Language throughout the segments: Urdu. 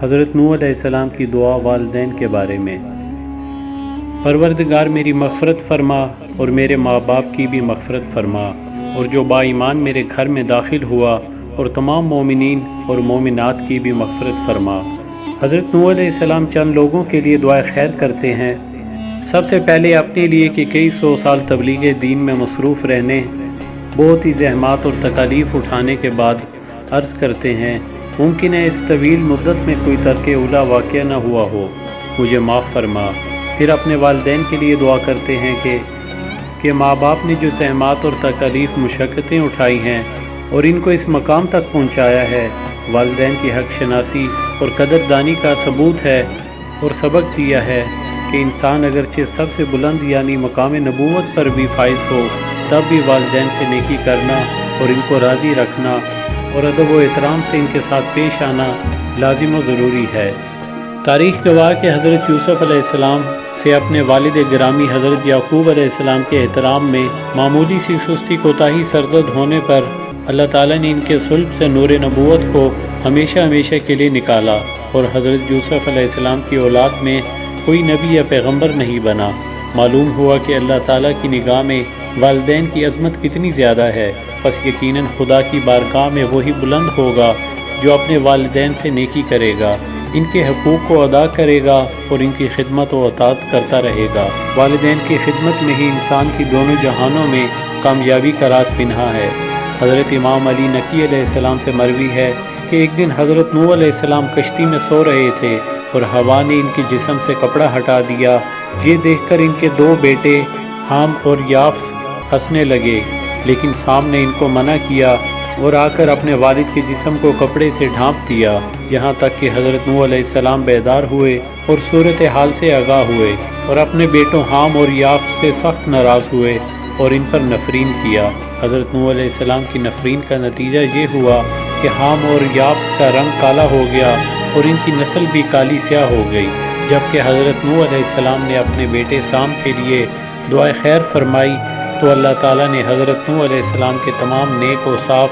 حضرت نوح علیہ السلام کی دعا والدین کے بارے میں۔ پروردگار میری مغفرت فرما اور میرے ماں باپ کی بھی مغفرت فرما، اور جو با ایمان میرے گھر میں داخل ہوا اور تمام مومنین اور مومنات کی بھی مغفرت فرما۔ حضرت نوح علیہ السلام چند لوگوں کے لیے دعائے خیر کرتے ہیں۔ سب سے پہلے اپنے لیے کہ کئی سو سال تبلیغ دین میں مصروف رہنے، بہت ہی زحمات اور تکالیف اٹھانے کے بعد عرض کرتے ہیں، ممکن ہے اس طویل مدت میں کوئی ترک اولیٰ واقعہ نہ ہوا ہو، مجھے معاف فرما۔ پھر اپنے والدین کے لیے دعا کرتے ہیں کہ ماں باپ نے جو زحمات اور تکالیف مشقتیں اٹھائی ہیں اور ان کو اس مقام تک پہنچایا ہے، والدین کی حق شناسی اور قدردانی کا ثبوت ہے، اور سبق دیا ہے کہ انسان اگرچہ سب سے بلند یعنی مقام نبوت پر بھی فائز ہو، تب بھی والدین سے نیکی کرنا اور ان کو راضی رکھنا اور ادب و احترام سے ان کے ساتھ پیش آنا لازم و ضروری ہے۔ تاریخ گواہ کہ حضرت یوسف علیہ السلام سے اپنے والد گرامی حضرت یعقوب علیہ السلام کے احترام میں معمولی سی سستی کوتاہی سرزد ہونے پر اللہ تعالیٰ نے ان کے صلب سے نور نبوت کو ہمیشہ ہمیشہ کے لیے نکالا، اور حضرت یوسف علیہ السلام کی اولاد میں کوئی نبی یا پیغمبر نہیں بنا۔ معلوم ہوا کہ اللہ تعالیٰ کی نگاہ میں والدین کی عظمت کتنی زیادہ ہے، پس یقیناً خدا کی بارگاہ میں وہی بلند ہوگا جو اپنے والدین سے نیکی کرے گا، ان کے حقوق کو ادا کرے گا اور ان کی خدمت و اطاعت کرتا رہے گا۔ والدین کی خدمت میں ہی انسان کی دونوں جہانوں میں کامیابی کا راز پنہا ہے۔ حضرت امام علی نقی علیہ السلام سے مروی ہے کہ ایک دن حضرت نوح علیہ السلام کشتی میں سو رہے تھے اور ہوا نے ان کے جسم سے کپڑا ہٹا دیا۔ یہ دیکھ کر ان کے دو بیٹے حام اور یافس ہنسنے لگے، لیکن سام نے ان کو منع کیا اور آ کر اپنے والد کے جسم کو کپڑے سے ڈھانپ دیا، یہاں تک کہ حضرت نوح علیہ السلام بیدار ہوئے اور صورتحال سے آگاہ ہوئے اور اپنے بیٹوں حام اور یافس سے سخت ناراض ہوئے اور ان پر نفرین کیا۔ حضرت نوح علیہ السلام کی نفرین کا نتیجہ یہ ہوا کہ حام اور یافس کا رنگ کالا ہو گیا اور ان کی نسل بھی کالی سیاہ ہو گئی، جبکہ حضرت نوح علیہ السلام نے اپنے بیٹے سام کے لیے دعائے خیر فرمائی تو اللہ تعالیٰ نے حضرت نوح علیہ السلام کے تمام نیک و صاف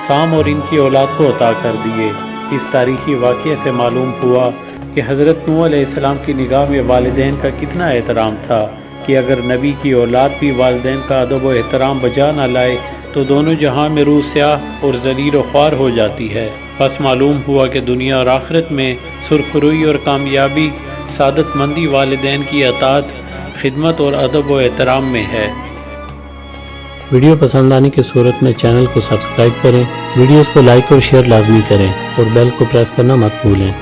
سام اور ان کی اولاد کو عطا کر دیے۔ اس تاریخی واقعے سے معلوم ہوا کہ حضرت نوح علیہ السلام کی نگاہ میں والدین کا کتنا احترام تھا کہ اگر نبی کی اولاد بھی والدین کا ادب و احترام بجا نہ لائے تو دونوں جہاں میں روح سیاہ اور ذلیل و خوار ہو جاتی ہے۔ بس معلوم ہوا کہ دنیا اور آخرت میں سرخروئی اور کامیابی سعادت مندی والدین کی اطاعت، خدمت اور ادب و احترام میں ہے۔ ویڈیو پسند آنے کی صورت میں چینل کو سبسکرائب کریں، ویڈیوز کو لائک اور شیئر لازمی کریں اور بیل کو پریس کرنا مت بھولیں۔